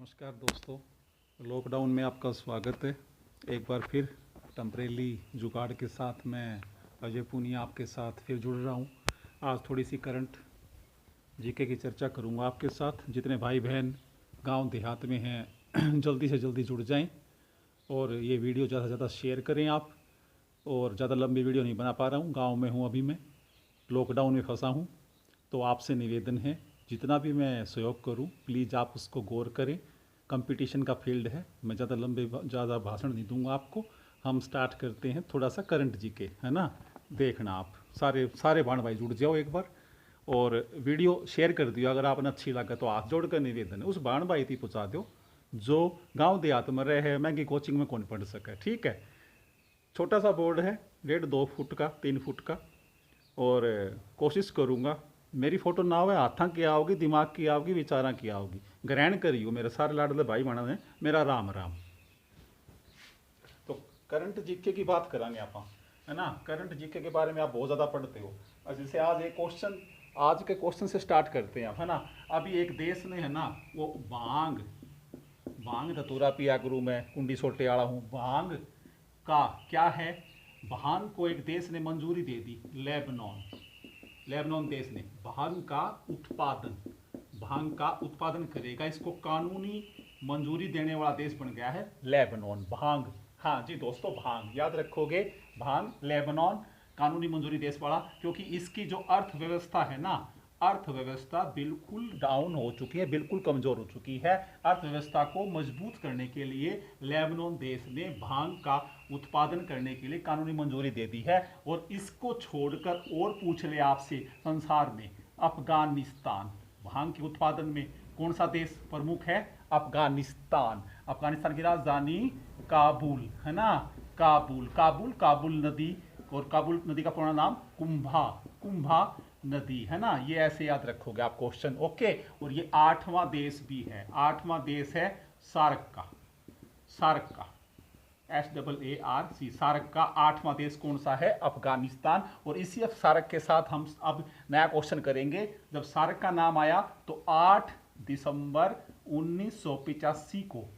नमस्कार दोस्तों, लॉकडाउन में आपका स्वागत है। एक बार फिर टेम्परेली जुगाड़ के साथ मैं अजय पूनिया आपके साथ फिर जुड़ रहा हूँ। आज थोड़ी सी करंट जीके की चर्चा करूँगा आपके साथ। जितने भाई बहन गांव देहात में हैं जल्दी से जल्दी जुड़ जाएं और ये वीडियो ज़्यादा से ज़्यादा शेयर करें आप। और ज़्यादा लंबी वीडियो नहीं बना पा रहा हूँ, गाँव में हूँ, अभी मैं लॉकडाउन में फंसा हूँ। तो आपसे निवेदन है, जितना भी मैं सहयोग करूं प्लीज़ आप उसको गौर करें। कंपटीशन का फील्ड है, मैं ज़्यादा भाषण नहीं दूंगा आपको। हम स्टार्ट करते हैं थोड़ा सा करंट जीके, है ना। देखना आप सारे सारे बाण भाई जुड़ जाओ एक बार और वीडियो शेयर कर दियो। अगर आपने अच्छी लगा तो हाथ जोड़ कर निवेदन है उस बाण भाई थी पहुँचा दो जो गाँव देहात में रहे, महंगी कोचिंग में कौन पढ़ सके। ठीक है, छोटा सा बोर्ड है, 1.5-2 फुट का, 3 फुट का। और कोशिश करूँगा मेरी फोटो ना हो हाथा की आओगी, दिमाग की आओगी, विचारा की आओगी। ग्रहण करियो मेरे सारे लाडले भाई बहन ने मेरा राम राम। तो करंट जीके की बात करांगे आप, है ना। करंट जीके के बारे में आप बहुत ज़्यादा पढ़ते हो। और जैसे आज एक क्वेश्चन, आज के क्वेश्चन से स्टार्ट करते हैं आप, है ना। अभी एक देश ने, है ना, वो भांग भांग धतूरा पिया गुरु मैं कुंडी सोटे आड़ा हूँ। भांग का क्या है, भांग को एक देश ने मंजूरी दे दी, लेबनान देश ने। भांग का उत्पादन करेगा, इसको कानूनी मंजूरी देने वाला देश बन गया है लेबनान। भांग, हाँ जी दोस्तों, भांग याद रखोगे, भांग लेबनान कानूनी मंजूरी देश वाला। क्योंकि इसकी जो अर्थव्यवस्था है ना, अर्थव्यवस्था बिल्कुल डाउन हो चुकी है, बिल्कुल कमजोर हो चुकी है। अर्थव्यवस्था को मजबूत करने के लिए लेबनान देश ने भांग का उत्पादन करने के लिए कानूनी मंजूरी दे दी है। और इसको छोड़कर और पूछ ले आपसे संसार में, अफगानिस्तान, भांग के उत्पादन में कौन सा देश प्रमुख है? अफगानिस्तान। अफगानिस्तान की राजधानी काबुल, है ना। काबुल नदी, और काबुल नदी का पूरा नाम कुंभा नदी, है ना। ये ऐसे याद रखोगे आप क्वेश्चन, ओके। और ये 8वां देश भी है, 8वां देश है सार्क का SAARC, सार्क का 8वां देश कौन सा है? अफगानिस्तान। और इसी सार्क के साथ हम अब नया क्वेश्चन करेंगे। जब सार्क का नाम आया तो 8 दिसंबर 1985 को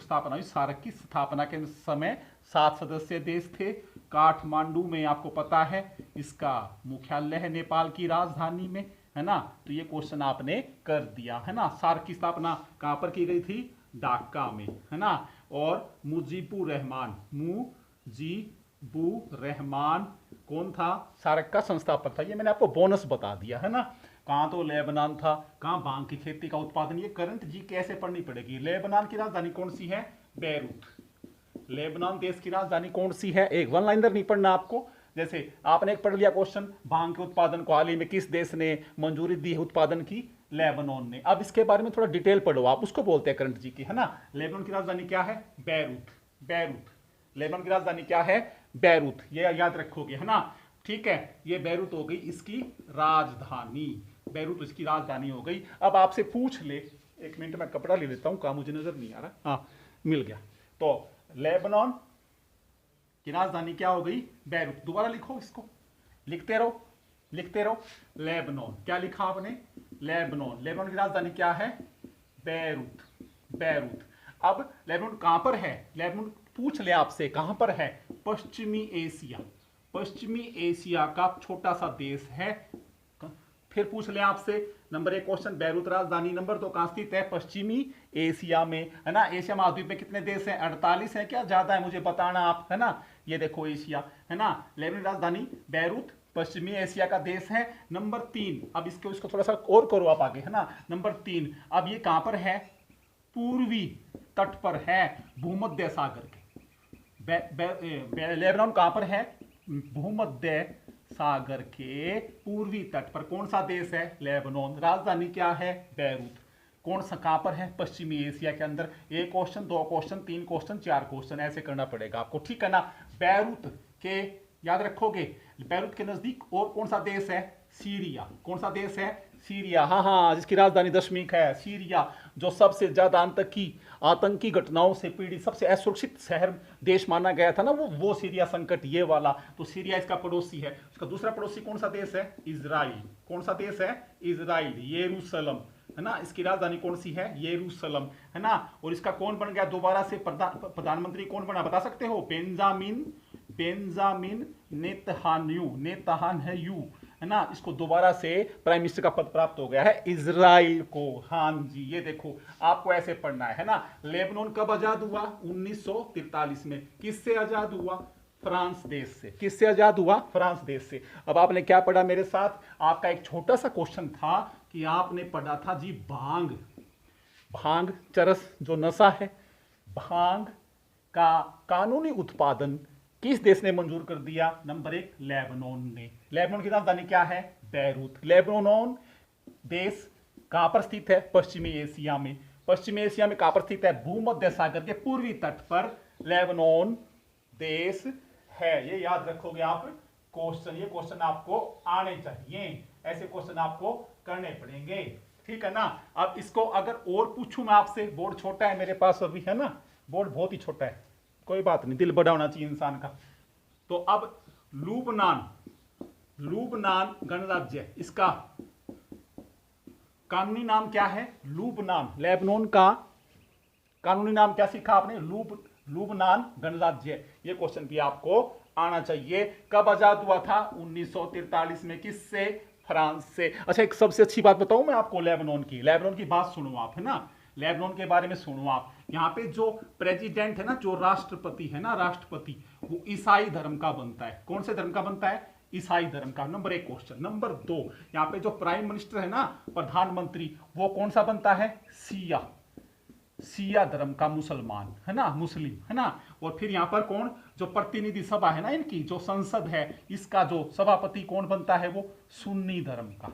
स्थापना हुई। सार्क की स्थापना के समय 7 सदस्य देश थे। काठमांडू में, आपको पता है, इसका मुख्यालय है नेपाल की राजधानी में, है ना। तो ये क्वेश्चन आपने कर दिया, है ना। सार्क की स्थापना कहां पर की गई थी? ढाका में, है ना। और मुजीबुर रहमान कौन था? सार्क का संस्थापक था। ये मैंने आपको बोनस बता दिया, है ना। कहां तो लेबनान था, कहां भांग की खेती का उत्पादन। ये करंट जी कैसे पढ़नी पड़ेगी। लेबनान की राजधानी कौन सी है? बेरूत। लेबनान देश की राजधानी कौन सी है? एक वन लाइनर नहीं पढ़ना आपको। जैसे आपने एक पढ़ लिया क्वेश्चन, भांग के उत्पादन को हाल ही में किस देश ने मंजूरी दी है उत्पादन की? लेबनान ने। अब इसके बारे में थोड़ा डिटेल पढ़ो आप, उसको बोलते हैं करंट जी की, है ना। लेबनान की राजधानी क्या है? बेरूत। लेबनान की राजधानी क्या है? बेरूत। ये याद रखोगे, है ना। ठीक है, ये बेरूत हो गई इसकी राजधानी, बेरूत इसकी राजधानी हो गई। अब आपसे पूछ ले, एक मिनट में कपड़ा ले लेता हूं, काम मुझे नजर नहीं आ रहा। हाँ, मिल गया। तो लेबनान की राजधानी क्या हो गई? बेरूत। दोबारा लिखो इसको, लिखते रहो। लेबनान, क्या लिखा आपने? लेबनान की राजधानी क्या है? बेरूत। अब लेबनान कहां पर है? लेबनान पूछ ले आपसे कहां पर है? पश्चिमी एशिया का छोटा सा देश है। फिर पूछ ले आपसे, नंबर 1 क्वेश्चन, बेरूत राजधानी। नंबर 2 कहां स्थित है? पश्चिमी एशिया में, है ना। एशिया महाद्वीप में कितने देश हैं? 48 है क्या? ज्यादा है, मुझे बताना आप, है ना। ये देखो एशिया, है ना। लेबनान राजधानी बेरूत, पश्चिमी एशिया का देश है। नंबर 3, अब इसको थोड़ा सा और करो आप आगे, है ना। नंबर 3, अब ये कहां पर है? पूर्वी तट पर है, भूमध्य सागर के। लेबनान कहां पर है? भूमध्य सागर के पूर्वी तट पर। कौन सा देश है? लेबनान। राजधानी क्या है? बेरूत। कौन सा, कहां पर है? पश्चिमी एशिया के अंदर। 1 क्वेश्चन, 2 क्वेश्चन, 3 क्वेश्चन, 4 क्वेश्चन, ऐसे करना पड़ेगा आपको, ठीक है ना। बेरूत के, याद रखोगे, बेरूत के नजदीक और कौन सा देश है? सीरिया। कौन सा देश है? सीरिया। हाँ, जिसकी राजधानी दशमीक है। सीरिया, जो सबसे ज्यादा आतंकी घटनाओं से पीड़ित, सबसे असुरक्षित शहर देश माना गया था ना, वो सीरिया संकट, ये वाला। तो सीरिया इसका पड़ोसी है। उसका दूसरा पड़ोसी कौन सा देश है? इजराइल। कौन सा देश है? इजराइल। यरूशलेम, है ना। इसकी राजधानी कौन सी है? यरूशलेम, है ना। और इसका कौन बन गया दोबारा से प्रधानमंत्री? कौन बना बता सकते हो? बेंजामिन नेतन्याहू, है ना। इसको दोबारा से प्राइम मिनिस्टर का पद प्राप्त हो गया है इजराइल को। हाँ जी, ये देखो आपको ऐसे पढ़ना है ना। लेबनान कब आजाद हुआ? 1943 में। किससे आजाद हुआ? फ्रांस देश से। किससे आजाद हुआ? फ्रांस देश से। अब आपने क्या पढ़ा मेरे साथ? आपका एक छोटा सा क्वेश्चन था कि आपने पढ़ा था जी भांग चरस जो नशा है, भांग का कानूनी उत्पादन किस देश ने मंजूर कर दिया? नंबर 1 लेबनान ने। लेबनान की राजधानी क्या है? बैरूत। लेबनान देश कहां पर स्थित है? पश्चिमी एशिया में। पश्चिमी एशिया में कहां पर स्थित है? भूमध्य सागर के पूर्वी तट पर लेबनान देश है। ये याद रखोगे आप क्वेश्चन। ये क्वेश्चन आपको आने चाहिए, ऐसे क्वेश्चन आपको करने पड़ेंगे, ठीक है ना। अब इसको अगर और पूछूं मैं आपसे, बोर्ड छोटा है मेरे पास अभी, है ना, बोर्ड बहुत ही छोटा है, कोई बात नहीं, दिल बड़ा होना चाहिए इंसान का। तो अब लुबनान गणराज्य, इसका कानूनी नाम क्या है? लुबनान। लेबनान का कानूनी नाम क्या सीखा आपने? लुबनान गणराज्य। ये क्वेश्चन भी आपको आना चाहिए। कब आजाद हुआ था? 1943 में। किससे? फ्रांस से। अच्छा, एक सबसे अच्छी बात बताऊं मैं आपको लेबनान की बात सुनो आप, है ना। लेबनान के बारे में सुनो आप। यहाँ पे जो प्रेसिडेंट है ना, जो राष्ट्रपति है ना, राष्ट्रपति, वो ईसाई धर्म का बनता है। कौन से धर्म का बनता है? ईसाई धर्म का। Number 1 question. नंबर 2, यहाँ पे जो प्राइम मिनिस्टर है ना, प्रधानमंत्री, वो कौन सा बनता है? सिया धर्म का मुसलमान, है ना, मुस्लिम, है ना। और फिर यहाँ पर कौन? जो प्रतिनिधि सभा है ना, इनकी जो संसद है, इसका जो सभापति कौन बनता है? वो सुन्नी धर्म का।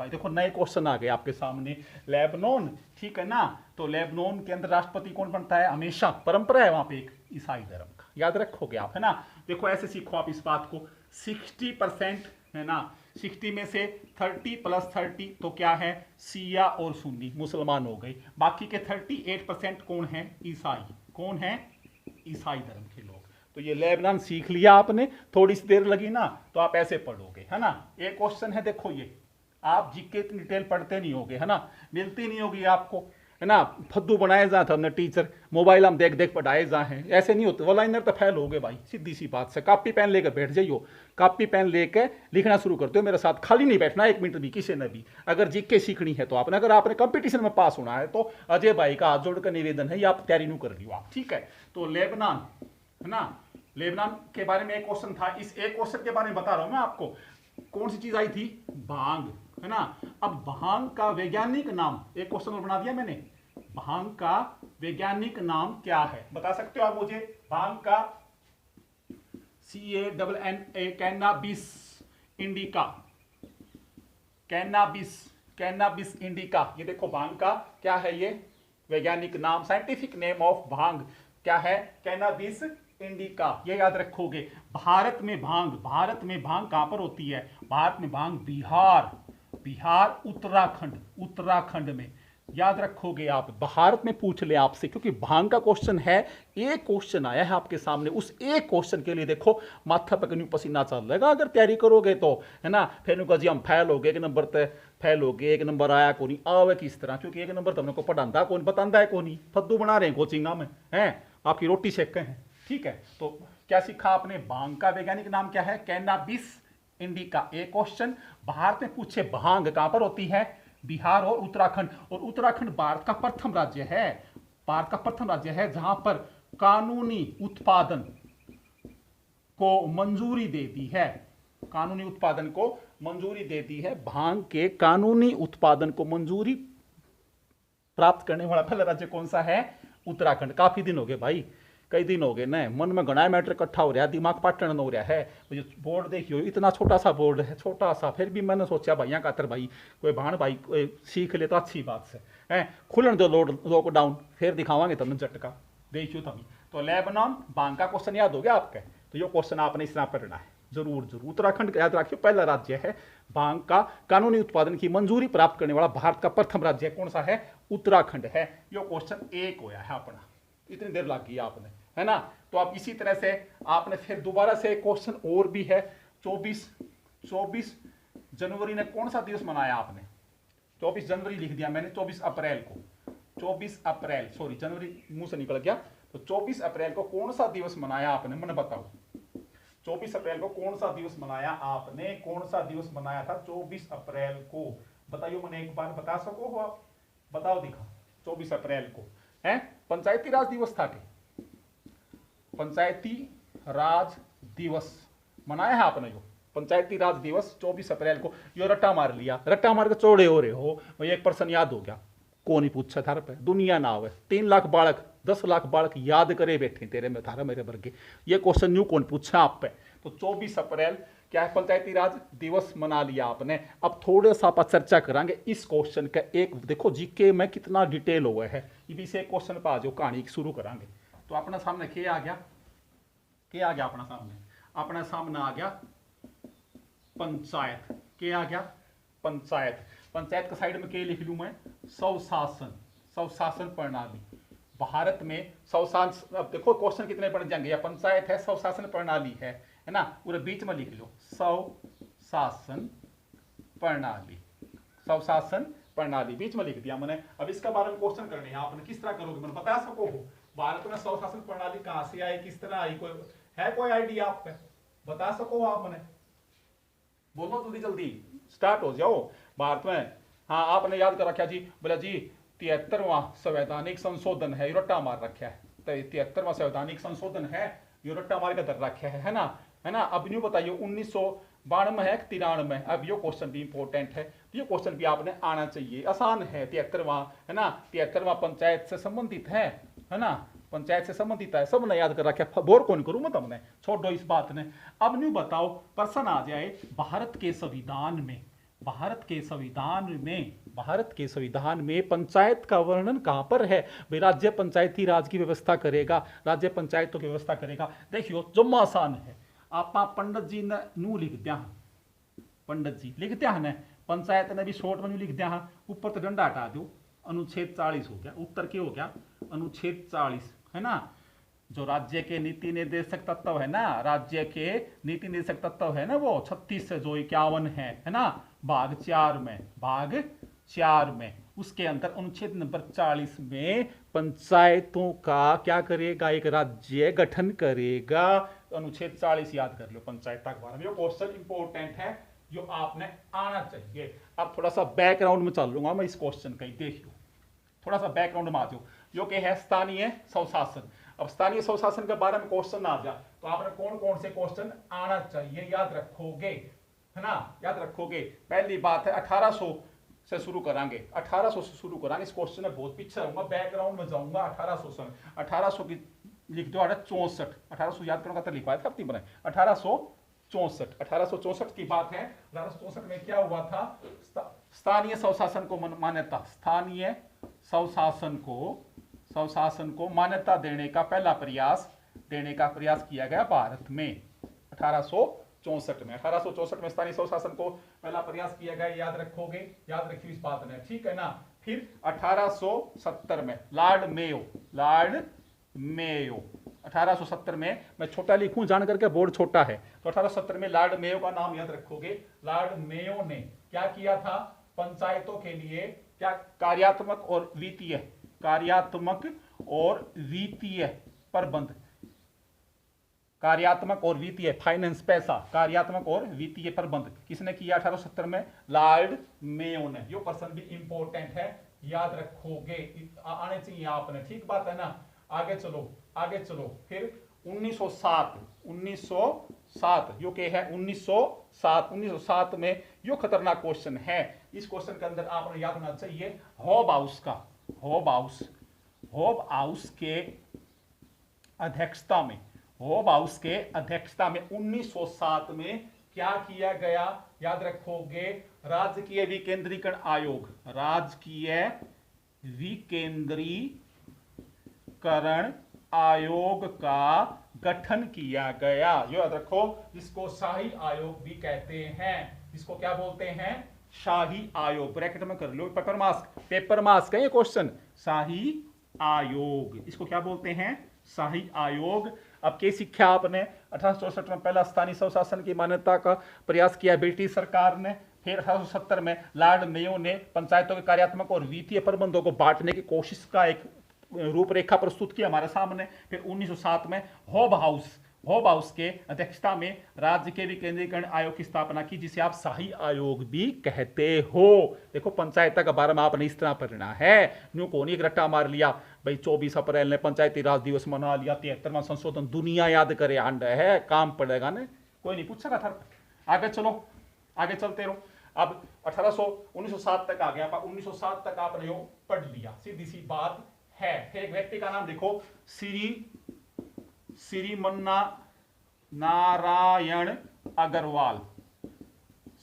देखो नए क्वेश्चन आ गए आपके सामने। लेबनान, ठीक है ना। तो लेबनान के अंदर राष्ट्रपति कौन बनता है? हमेशा परंपरा है वहां पे एक ईसाई धर्म का, याद रखोगे आप, है ना। देखो ऐसे सीखो आप इस बात को। 60%, है ना, 60 में से 30 + 30 तो क्या है? सिया और सुन्नी मुसलमान हो गए। बाकी के 38% कौन है? ईसाई। कौन है? ईसाई धर्म के लोग। तो ये लेबनान सीख लिया आपने, थोड़ी सी देर लगी ना, तो आप ऐसे पढ़ोगे, है ना। एक क्वेश्चन है, देखो ये आप जीके इतनी डिटेल पढ़ते नहीं होगे, है ना, मिलती नहीं होगी आपको, है ना। फद्दू बनाए जा हमने टीचर, मोबाइल हम देख देख पढ़ाए जा हैं, ऐसे नहीं होते। वो लाइनर तो फैल हो गए भाई, सीधी सी बात से। कॉपी पेन लेकर बैठ जाइयो, कॉपी पेन लेकर लिखना शुरू करते हो मेरे साथ, खाली नहीं बैठना 1 मिनट भी किसी ने भी। अगर जीके सीखनी है तो आपने, अगर आपने कंपटीशन में पास होना है तो अजय भाई का हाथ जोड़कर निवेदन है, ये आप तैयारी नहीं कर लियो आप, ठीक है। तो लेबनान, है ना, लेबनान के बारे में एक क्वेश्चन था। इस एक क्वेश्चन के बारे में बता रहा हूं मैं आपको। कौन सी चीज आई थी? भांग, है ना। अब भांग का वैज्ञानिक नाम, एक क्वेश्चन और बना दिया मैंने। भांग का वैज्ञानिक नाम क्या है? बता सकते हो आप मुझे? भांग का CANNA, cannabis indica, cannabis indica. ये देखो भांग का क्या है? ये वैज्ञानिक नाम, साइंटिफिक नेम ऑफ भांग क्या है? Cannabis indica. ये याद रखोगे। भारत में भांग कहां पर होती है? भारत में भांग बिहार उत्तराखंड में। याद रखोगे आप, भारत में पूछ ले आपसे, क्योंकि भांग का क्वेश्चन है। एक क्वेश्चन आया है आपके सामने, उस एक क्वेश्चन के लिए देखो माथा पे कहीं पसीना चल रहेगा अगर तैयारी करोगे तो, है ना। फिर जी हम फेल हो गए, 1 नंबर पे फेल हो गए, 1 नंबर आया को नहीं आवे किस तरह, क्योंकि 1 नंबर तो हमने को पढ़ाता कौन, बताता है कौन, फद्दू बना रहे हैं कोचिंगा में, है आपकी रोटी सेक हैं, ठीक है। तो क्या सीखा आपने? भांग का वैज्ञानिक नाम क्या है? Cannabis indica. एक क्वेश्चन। भारत में पूछे भांग कहां पर होती है? बिहार और उत्तराखंड। और उत्तराखंड भारत का प्रथम राज्य है जहां पर कानूनी उत्पादन को मंजूरी दे दी है। भांग के कानूनी उत्पादन को मंजूरी प्राप्त करने वाला पहला राज्य कौन सा है? उत्तराखंड। काफी दिन हो गए भाई, कई दिन हो गए ना, मन में घना मैटर इकट्ठा हो रहा है, दिमाग पाटन हो रहा है। तो ये बोर्ड देखियो, इतना छोटा सा बोर्ड है, छोटा सा, फिर भी मैंने सोचा भैया कातर भाई कोई भाण भाई कोई सीख ले तो अच्छी बात है। खुलन दो लॉकडाउन, फिर दिखावांगे तुमने झटका, देखियो तभी। तो लेबनान भांग का क्वेश्चन याद हो गया आपके? तो ये क्वेश्चन आपने इस तरह पढ़ना है जरूर। उत्तराखंड याद रखियो, पहला राज्य है भांग का कानूनी उत्पादन की मंजूरी प्राप्त करने वाला भारत का प्रथम राज्य कौन सा है? उत्तराखंड है। ये क्वेश्चन 1 होया है अपना, इतनी देर लग गई आपने, है ना। तो आप इसी तरह से आपने फिर दोबारा से क्वेश्चन और भी है। 24 जनवरी ने कौन सा दिवस मनाया आपने? 24 जनवरी लिख दिया मैंने, 24 अप्रैल को, 24 अप्रैल, सॉरी जनवरी मुंह से निकल गया। तो 24 अप्रैल को कौन सा दिवस मनाया आपने, मैंने बताओ 24 अप्रैल को कौन सा दिवस मनाया आपने, कौन सा दिवस मनाया था 24 अप्रैल को, बताइए मैंने एक बार बता सको हो आप, बताओ दिखा। 24 अप्रैल को है पंचायती राज दिवस था कि पंचायती राज दिवस मनाया है आपने, जो पंचायती राज दिवस 24 अप्रैल को, यो रट्टा मार लिया, रट्टा मार के चौड़े हो रहे हो, एक पर्सन याद हो गया, कौन ही पूछा थार पे, दुनिया ना हो 3 लाख बालक 10 लाख बालक याद करे बैठे तेरे में थारा मेरे वर्ग के, ये क्वेश्चन न्यू कौन पूछा आप पे। तो 24 अप्रैल क्या है, पंचायती राज दिवस मना लिया आपने। अब थोड़ा सा आप चर्चा करेंगे इस क्वेश्चन का, एक देखो जीके में कितना डिटेल हुआ है, इसी से क्वेश्चन पर आ जाओ, कहानी शुरू करांगे। तो अपना सामने क्या आ गया, क्या आ गया अपना सामने, अपना सामने आ गया पंचायत, क्या आ गया पंचायत। पंचायत के साइड में क्या लिख लूं मैं, स्वशासन, स्वशासन प्रणाली। भारत में स्वशासन, अब देखो क्वेश्चन कितने बन जाएंगे, या पंचायत है स्वशासन प्रणाली है ना, पूरे बीच में लिख लो स्वशासन प्रणाली, स्वशासन प्रणाली बीच में लिख दिया मैंने। अब इसका बारे में क्वेश्चन करने हैं आपने, किस तरह करोगे मैंने बता सको हो, भारत में स्वशासन प्रणाली कहां से आई, किस तरह आई, कोई है कोई आइडिया आप पे, बता सको आप मैंने, बोलो जल्दी जल्दी स्टार्ट हो जाओ। भारत में, हाँ आपने याद कर रखा जी, बोला जी 73वां संवैधानिक संशोधन है, रट्टा मार रखा है, 73वां संवैधानिक संशोधन है, ये रट्टा मार के दर रखा है ना, है ना। अब न्यू बताइए 1992 है 93, अब ये क्वेश्चन भी इंपॉर्टेंट है, ये क्वेश्चन भी आपने आना चाहिए, आसान है। 73वां है ना, 73वां पंचायत से संबंधित है ना, पंचायत से संबंधित है, सब ने याद कर रखा, बोर कौन करूं मैं तुमने, छोड़ दो इस बात ने। अब न्यू बताओ प्रश्न आ जाए, भारत के संविधान में, भारत के संविधान में, भारत के संविधान में पंचायत का वर्णन कहां पर है भाई, राज्य पंचायती राज की व्यवस्था करेगा, राज्य पंचायतों की व्यवस्था करेगा। देखियो जम्मा आसान है, आप पंडित जी ने नू लिख दिया, पंडित जी लिख दिया है, पंचायत ने भी शॉर्ट में लिख दिया, ऊपर तो डंडा हटा दो, अनुच्छेद 40 हो गया, उत्तर क्या हो गया अनुच्छेद 40 है ना। जो राज्य के नीति निर्देशक तत्व है ना, राज्य के नीति निर्देशक तत्व है ना, वो 36 से जो 51 है ना, भाग 4 में, भाग 4 में, उसके अंदर अनुच्छेद नंबर 40 में पंचायतों का क्या करेगा, एक राज्य गठन करेगा। अनुच्छेद 40 याद कर लो पंचायत के बारे में, ये क्वेश्चन इंपॉर्टेंट है जो आपने आना चाहिए। अब थोड़ा सा बैकग्राउंड में चलूंगा मैं इस क्वेश्चन का ही, देखियो थोड़ा सा बैकग्राउंड में आ जाओ। जो कि है स्थानीय स्वशासन, अब स्थानीय स्वशासन के बारे में क्वेश्चन आ जाए तो आपने कौन कौन से क्वेश्चन आना चाहिए याद रखोगे, है ना, याद रखोगे। पहली बात है 1800 से शुरू करांगे, 1800 से शुरू करांगे, इस क्वेश्चन में बहुत पीछे रहूंगा, बैकग्राउंड में जाऊंगा। 1800 से 1800 की लिख दो 64, 1800 याद करूंगा तो लिखवाया था अपनी बनाए 1864, 1864 की बात है। 1864 में क्या हुआ था, स्थानीय स्वशासन को मान्यता, स्थानीय स्वशासन को मान्यता देने का पहला प्रयास किया गया भारत में 1864 में। 1864 में स्थानीय स्वशासन को पहला प्रयास किया गया, याद रखोगे, याद रखियो इस बात ने, ठीक है ना। फिर 1870 में लॉर्ड मेयो 1870 में, मैं छोटा लिखूं जान करके बोर्ड छोटा है, तो 1870 में लॉर्ड मेयो का नाम याद रखोगे। लॉर्ड मेयो ने क्या किया था, पंचायतों के लिए क्या कार्यात्मक और वित्तीय फाइनेंस, पैसा, कार्यात्मक और वित्तीय प्रबंध किसने किया 1870 में, लॉर्ड मेयो ने। यो पर्सन भी इंपॉर्टेंट है, याद रखोगे, आने चाहिए आपने, ठीक बात है ना। आगे चलो फिर 1907 यो के है 1907 में यो खतरनाक क्वेश्चन है। इस क्वेश्चन के अंदर आपने याद होना चाहिए हॉब हाउस के अध्यक्षता में 1907 में क्या किया गया, याद रखोगे, राजकीय विकेंद्रीकरण आयोग का गठन किया गया। याद रखो, इसको शाही आयोग भी कहते हैं, इसको क्या बोलते हैं, शाही आयोग, ब्रैकेट में कर लो, पेपर मास्क है ये क्वेश्चन, शाही आयोग, इसको क्या बोलते हैं, शाही आयोग। अब क्या सीखा आपने, 1864 में पहला स्थानीय स्वशासन की मान्यता का प्रयास किया ब्रिटिश सरकार ने, फिर 1870 में लॉर्ड मेयो ने पंचायतों के कार्यात्मक और वित्तीय प्रबंधों को बांटने की कोशिश का एक रूपरेखा प्रस्तुत किया हमारे सामने। फिर 1907 में होब हाउस के अध्यक्षता में राज्य के विकेंद्रीकरण आयोग की स्थापना की, जिसे आप शाही आयोग भी कहते हो। देखो पंचायत के बारे में आपने इस तरह पढ़ना है, न्यू को नहीं एक रट्टा मार लिया भाई 24 अप्रैल ने पंचायती राज दिवस मना लिया, 73वां संशोधन दुनिया याद करे आंड है, काम पड़ेगा ना, कोई नहीं पूछेगा था। आगे चलो, आगे चलते रहो। अब 1907 तक आ गया, 1907 तक आपने यो पढ़ लिया, सीधी सी बात है। फिर एक व्यक्ति का नाम देखो, श्रीमन्ना नारायण अग्रवाल।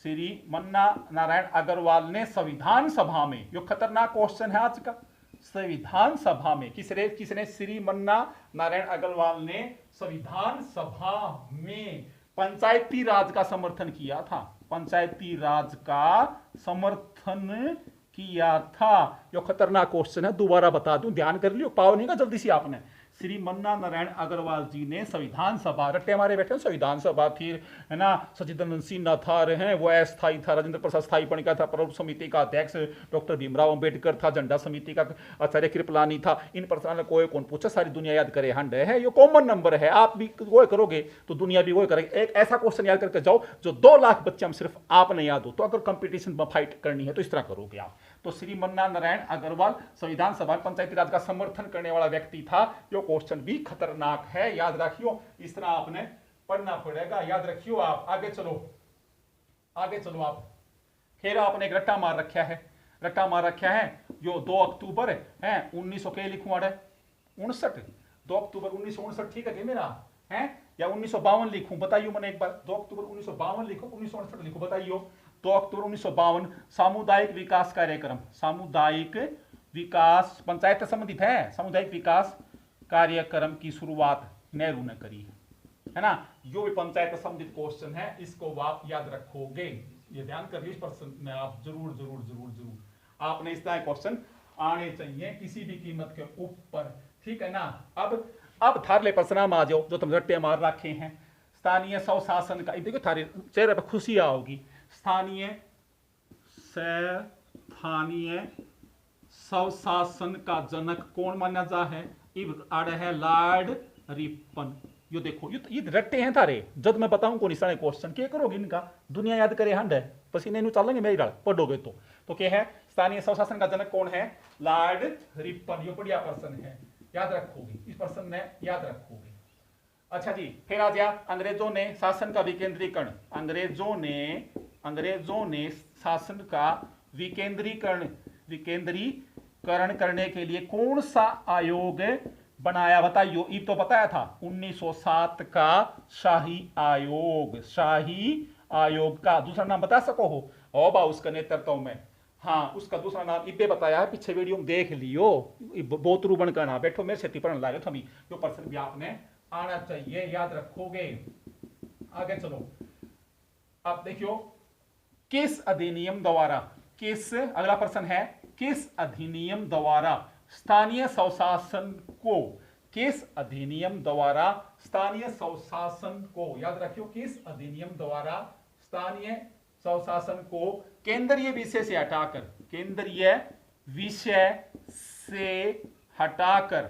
श्रीमन्ना नारायण अग्रवाल ने संविधान सभा में, यो खतरनाक क्वेश्चन है आज का, संविधान सभा में किसने श्रीमन्ना नारायण अग्रवाल ने संविधान सभा में पंचायती राज का समर्थन किया था, पंचायती राज का समर्थन किया था। यो खतरनाक क्वेश्चन है, दोबारा बता दूं, ध्यान कर लियो, पाओ नहीं का जल्दी से आपने। श्री मन्ना नारायण अग्रवाल जी ने संविधान सभा, रट्टे हमारे बैठे संविधान सभा थी है ना, सचिदानंद सिन्हा था रहे, वो अस्थायी था, राजेंद्र प्रसाद स्थायी पणिका था, प्रमुख समिति का अध्यक्ष डॉक्टर भीमराव अंबेडकर था, झंडा समिति का आचार्य कृपलानी था। इन प्रश्नों कोई कौन पूछा, सारी दुनिया याद करे हंड है, ये कॉमन नंबर है, आप भी वो करोगे तो दुनिया भी वो करेगी। एक ऐसा क्वेश्चन याद करके जाओ जो 2 लाख बच्चे हम सिर्फ आपने याद हो, तो अगर कंपटीशन में फाइट करनी है तो इस तरह करोगे आप। तो श्री मन्ना नारायण अग्रवाल संविधान सभा में पंचायती राज का समर्थन करने वाला व्यक्ति था। यो क्वेश्चन भी खतरनाक है, याद रखियो, इस तरह आपने पढ़ना पड़ेगा, याद रखियो आप। आगे चलो, आगे चलो आप। फिर आपने एक रट्टा मार रखा है, रट्टा मार रखा है जो 2 अक्टूबर है 1900 के लिखूं अड़े 59, 2 अक्टूबर 1959 ठीक है कि मेरा है, या 1952 लिखूं, बताइयो मैंने एक बार। 2 अक्टूबर 1952 लिखो, 1959 लिखो, बताइयो। 2 अक्टूबर 1952 सामुदायिक विकास कार्यक्रम, सामुदायिक विकास पंचायत से संबंधित है, सामुदायिक विकास कार्यक्रम की शुरुआत नेहरू ने करी है ना। जो भी पंचायत से संबंधित क्वेश्चन है इसको आप याद रखोगे, ये ध्यान करिए, इस प्रश्न में आप जरूर जरूर जरूर जरूर आपने इस तरह क्वेश्चन आने चाहिए किसी भी कीमत के ऊपर, ठीक है ना। अब थारले प्रश्न आ जाओ जो तुम रट्टे मार रखे हैं। स्थानीय स्वशासन का, देखो थारे चेहरे पर खुशी आओगी। स्थानीय स्वशासन का जनक कौन माना जा है, इब आड़े है लॉर्ड रिपन। यो देखो ये रट्टे हैं थारे, जब मैं बताऊं कौन इस क्वेश्चन क्या करोगे इनका, दुनिया याद करे हंड है, पसीने नु चलेंगे मेरी डाल पढ़ोगे तो क्या है, स्थानीय स्वशासन का जनक कौन है, लॉर्ड रिपन। यो बढ़िया प्रश्न है, याद रखोगे, इस प्रश्न में याद रखोगे। अच्छा जी, फिर आ गया अंग्रेजों ने शासन का विकेंद्रीकरण, अंग्रेजों ने शासन का विकेंद्रीकरण करने के लिए कौन सा आयोग बनाया, बताइयो। ये तो बताया था 1907 का शाही आयोग का दूसरा नाम बता सको हो, ओबा उसका नेतृत्व में, हाँ उसका दूसरा नाम इबे बताया है, पीछे वीडियो में देख लियो, बहुत रूबन का ना बैठो मेरे से पढ़ने लगे थमी, जो प्रश्न भी आपने आना चाहिए, याद रखोगे। आगे चलो, अब देखियो किस अधिनियम द्वारा, किस, अगला प्रश्न है किस अधिनियम द्वारा स्थानीय स्वशासन को, किस अधिनियम द्वारा स्थानीय स्वशासन को, याद रखियो, किस अधिनियम द्वारा स्थानीय स्वशासन को केंद्रीय विषय से हटाकर, केंद्रीय विषय से हटाकर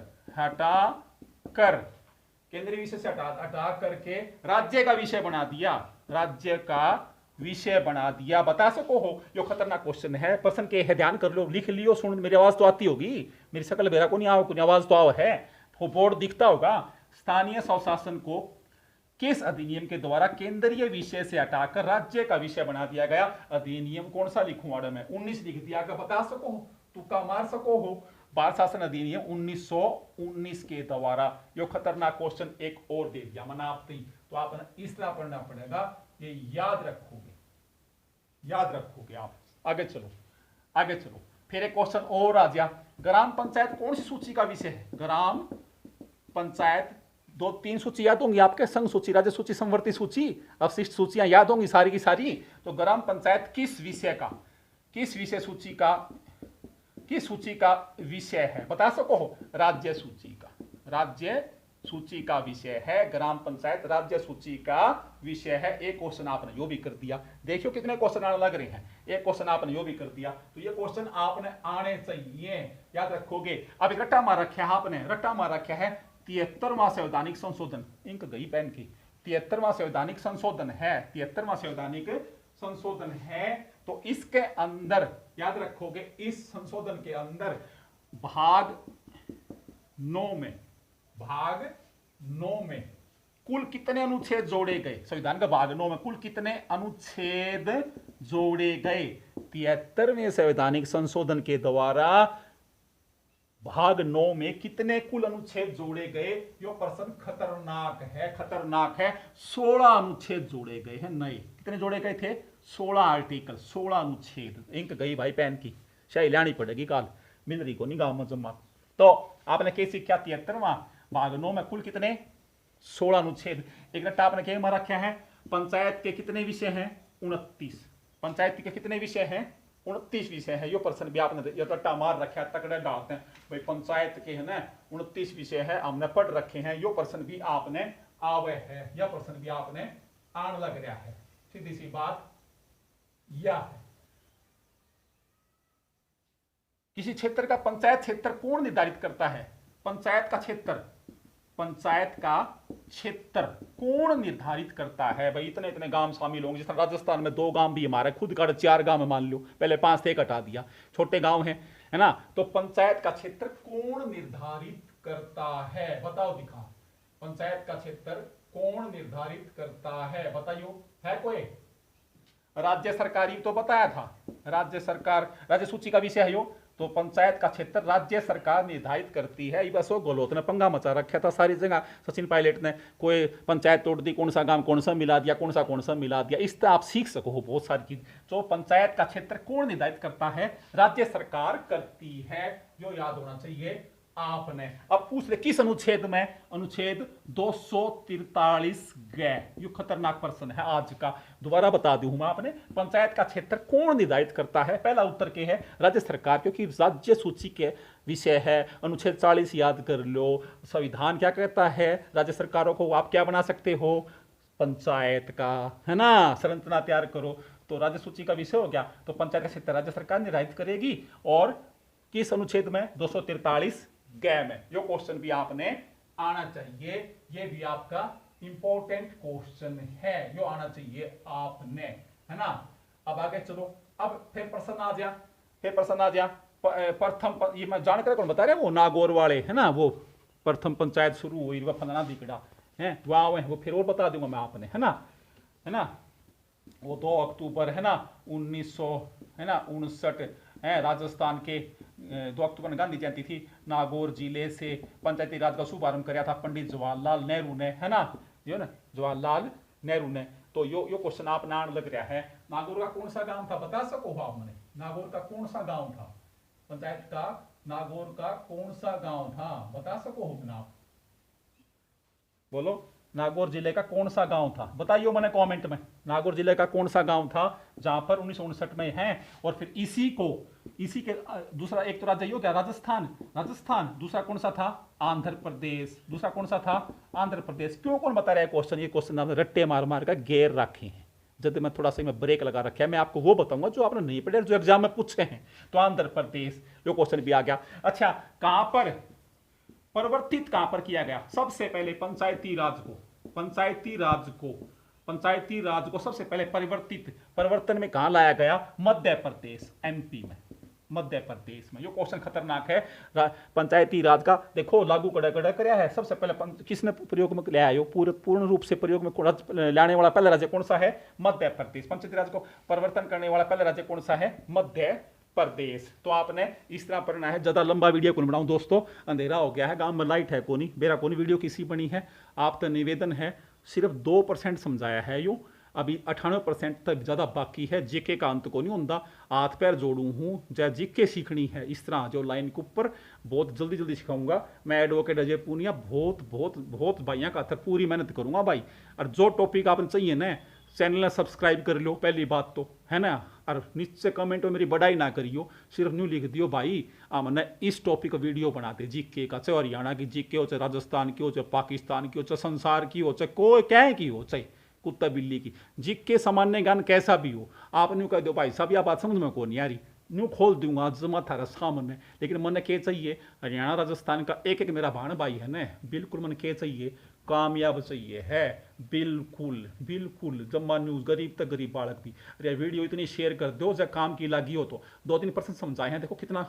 केंद्रीय विषय से हटा करके राज्य का विषय बना दिया, राज्य का विषय बना दिया, बता सको हो। यो खतरनाक क्वेश्चन है, प्रश्न के है, ध्यान कर लो, लिख लियो, सुन, मेरी आवाज तो आती होगी, मेरी शकल बेरा को नहीं आओ, कुछ आवाज तो आओ है, वो बोर्ड दिखता होगा। स्थानीय स्वशासन को किस अधिनियम के द्वारा केंद्रीय विषय से हटाकर राज्य का विषय बना दिया गया। अधिनियम कौन सा लिखूं मैडम मैं, 19 लिख दिया, बता सको हो, तुक्का मार सको हो। बाल शासन अधिनियम 1919 के द्वारा। यो खतरनाक क्वेश्चन एक और दे दिया मना आपने, तो आपने इस तरह पढ़ना पड़ेगा, ये याद रखोगे आप। आगे चलो, फिर एक क्वेश्चन और आ गया, ग्राम पंचायत कौन सी सूची का विषय है, ग्राम पंचायत 2-3 सूची याद होंगी आपके, संघ सूची, राज्य सूची, समवर्ती सूची, अवशिष्ट सूचियां याद होंगी सारी की सारी। तो ग्राम पंचायत किस सूची का विषय है, बता सको हो, राज्य सूची का सूची का विषय है, ग्राम पंचायत राज्य सूची का विषय है। एक क्वेश्चन आपने यो भी कर दिया। देखियो कितने क्वेश्चन आने लग रहे हैं। एक क्वेश्चन आपने यो भी कर दिया, तो ये क्वेश्चन आपने आने चाहिए, याद रखोगे। अब एक रट्टा मार रखा है आपने, रट्टा मार रखा है 73वां संवैधानिक संशोधन, इंक गई पेन की, 73वां संवैधानिक संशोधन है, 73वां संवैधानिक संशोधन है। तो इसके अंदर याद रखोगे, इस संशोधन के अंदर भाग 9 में, भाग 9 में कुल कितने अनुच्छेद जोड़े गए? संविधान का भाग 9 में कुल कितने अनुच्छेद जोड़े गए? 73वें संवैधानिक संशोधन के द्वारा भाग 9 में कितने कुल अनुच्छेद जोड़े गए? यो प्रश्न खतरनाक है, खतरनाक है। 16 अनुच्छेद जोड़े गए हैं नए। कितने जोड़े गए थे? 16 आर्टिकल, 16 अनुच्छेद। इंक गई भाई पेन की, शाही लानी पड़ेगी काल, मिल रही को नहीं गांव में जमा। तो आपने क्या सीखा? 73वां भाग 9 में कुल कितने? 16 अनुच्छेद। एक रट्टा आपने क्या मार रखा है? पंचायत के कितने विषय हैं? 29। पंचायत के कितने विषय हैं? 29 विषय है। यो प्रश्न भी आपने ये रट्टा मार रखा है, तकड़े डालते हैं भाई पंचायत के है ना 29 विषय है, हमने पढ़ रखे हैं। यो प्रश्न भी आपने आवे है, यह प्रश्न भी आपने आने लग रहा है। सीधी सी बात यह है। किसी क्षेत्र का पंचायत क्षेत्र कौन निर्धारित करता है? पंचायत का क्षेत्र, पंचायत का क्षेत्र कौन निर्धारित करता है? भाई इतने इतने गांव शामिल होंगे, जिस राजस्थान में 2 गांव भी हमारे खुद का 4 गांव मान लो, पहले 5 थे हटा दिया, छोटे गांव हैं, है ना। तो पंचायत का क्षेत्र कौन निर्धारित करता है? बताओ दिखा, पंचायत का क्षेत्र कौन निर्धारित करता है? बताइयो, है कोई? राज्य सरकारी तो बताया था, राज्य सरकार, राज्य सूची का विषय है यो। तो पंचायत का क्षेत्र राज्य सरकार निर्धारित करती है। ये बस वो गहलोत ने पंगा मचा रखा था सारी जगह, सचिन पायलट ने कोई पंचायत तोड़ दी, कौन सा गांव कौन सा मिला दिया, कौन सा मिला दिया। इस तरह आप सीख सको बहुत सारी चीज। तो पंचायत का क्षेत्र कौन निर्धारित करता है? राज्य सरकार करती है, जो याद होना चाहिए आपने। अब पूछ ले किस अनुच्छेद में? अनुच्छेद 243 गए। ये खतरनाक प्रश्न है आज का, दोबारा बता दूं मैं आपने। पंचायत का क्षेत्र कौन निर्धारित करता है? पहला उत्तर के है राज्य सरकार, क्योंकि राज्य सूची के विषय है। अनुच्छेद 40 याद कर लो। संविधान क्या कहता है? राज्य सरकारों को आप क्या बना सकते हो? पंचायत का, है ना, संरचना तैयार करो। तो राज्य सूची का विषय हो गया। तो पंचायत का क्षेत्र राज्य सरकार निर्धारित करेगी, और किस अनुच्छेद में? 243 गए में। यो क्वेश्चन भी आपने आना चाहिए, ये भी आपका इंपॉर्टेंट क्वेश्चन है, यो आना चाहिए आपने, है ना। अब आगे चलो, अब फिर प्रश्न आ जा, फिर प्रश्न आ जा। प्रथम, ये मैं जानकर कौन बता रहे हैं? वो नागौर वाले, है ना, वो प्रथम पंचायत शुरू हुई, वह फलाना दिकड़ा है, वो फिर और बता दूंगा मैं आपने, है ना, है ना। वो 2 अक्टूबर है ना 1959 है, राजस्थान के 2 अक्टूबर गांधी जयंती थी। नागौर जिले से पंचायती राज का शुभारंभ किया था पंडित जवाहरलाल नेहरू ने, है ना, जो ना जवाहरलाल नेहरू ने। तो यो क्वेश्चन आप नाम लग रहा है। नागौर का कौन सा गांव था? बता सको आप मैंने? नागौर का कौन सा गांव था? पंचायत का नागौर का कौन सा गांव था? बता सको हो ना आप? बोलो, नागौर जिले का कौन सा गांव था? बताइए मैंने कमेंट में, नागौर जिले का कौन सा गांव था जहां पर 1959 में है। और फिर इसी के दूसरा एक तो राज्य हो गया राजस्थान, दूसरा कौन सा था? आंध्र प्रदेश, दूसरा कौन सा था? आंध्र प्रदेश। क्यों कौन बता रहा है क्वेश्चन? ये क्वेश्चन आपने रट्टे मार मार कर घेर रखे हैं। जब मैं थोड़ा सा ब्रेक लगा रखा है, मैं आपको वो बताऊंगा जो आपने नहीं पढ़े, जो एग्जाम में पूछे हैं। तो आंध्र प्रदेश, यो क्वेश्चन भी आ गया। अच्छा, कहां पर परिवर्तित कहां पर किया गया? सबसे पहले पंचायती राज को सबसे पहले परिवर्तन में कहां लाया गया? मध्य प्रदेश, एमपी में, मध्य प्रदेश में। ये क्वेश्चन खतरनाक है। पंचायती राज का देखो लागू कड़ा कराया है। सबसे पहले किसने प्रयोग में लाया है? पूर्ण रूप से प्रयोग में लाने वाला पहला राज्य कौन सा है? मध्य प्रदेश। पंचायती राज को परिवर्तन करने वाला पहला राज्य कौन सा है? मध्य प्रदेश। तो आपने इस तरह पढ़ना है। ज्यादा लंबा वीडियो कौन बनाऊं दोस्तों, अंधेरा हो गया है, गांव में लाइट है कोनी, मेरा कोनी वीडियो किसी बनी है। आपका निवेदन है, सिर्फ 2% समझाया है, यूं अभी 98% तक ज्यादा बाकी है। जीके का अंत को नहीं होता, हाथ पैर जोड़ू हूँ, जय जीके सीखनी है इस तरह जो लाइन के ऊपर बहुत जल्दी सिखाऊंगा मैं। एडवोकेट अजय पूनिया बहुत भाइयों का पूरी मेहनत करूंगा भाई। और जो टॉपिक आपने चाहिए ना चैनल सब्सक्राइब कर लो, पहली बात तो है ना। और नीचे कमेंट में मेरी बड़ाई ना करियो, सिर्फ न्यू लिख दियो भाई हमने इस टॉपिक वीडियो बनाते जीके का, चाहे हरियाणा की जीके हो, चाहे राजस्थान की हो, चाहे पाकिस्तान की हो, चाहे संसार की हो, चाहे कोई क्या की हो, चाहे कुत्ता बिल्ली की जीके सामान्य ज्ञान कैसा भी हो, आप न्यू कह दो भाई साहब यह बात समझ में कौन यारी, न्यू खोल दूंगा जमा थारा सामने। लेकिन मन के चाहिए हरियाणा राजस्थान का एक एक मेरा भाण भाई है ना, बिल्कुल मन के चाहिए कामयाब चाहिए है, बिल्कुल बिल्कुल। जम्मा न्यूज़ गरीब तक गरीब बालक भी, अरे वीडियो इतनी शेयर कर दो जब काम की लगी हो तो 2-3% समझाए हैं, देखो कितना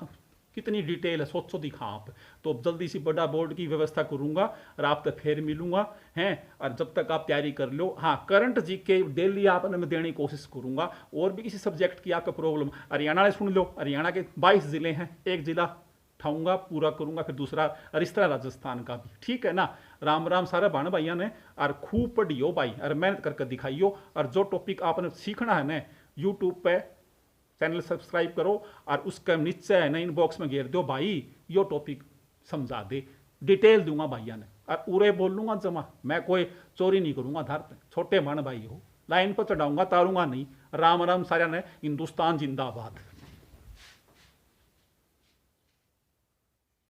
कितनी डिटेल है, सोचो दिखा आप। तो जल्दी सी बड़ा बोर्ड की व्यवस्था करूंगा और आप तक फिर मिलूंगा हैं। और जब तक आप तैयारी कर लो, हाँ करंट जी के डेली आप मैं देने की कोशिश करूंगा। और भी किसी सब्जेक्ट की आपका प्रॉब्लम, हरियाणा में सुन लो, हरियाणा के 22 जिले हैं, एक जिला उठाऊंगा पूरा करूंगा, फिर दूसरा और इस तरह राजस्थान का भी, ठीक है ना। राम राम सारे भाण भाइयों ने, और खूब पढ़ियो भाई और मेहनत करके दिखाइयो। और जो टॉपिक आपने सीखना है ना, यूट्यूब पे चैनल सब्सक्राइब करो और उसके नीचे है ना इनबॉक्स में घेर दो भाई यो टॉपिक समझा दे, डिटेल दूंगा भैया ने और पूरे बोल लूंगा जमा। मैं कोई चोरी नहीं करूंगा धार पे, छोटे भाण भाई हो, लाइन पर चढ़ाऊंगा तारूंगा नहीं। राम राम सारे ने, हिंदुस्तान जिंदाबाद।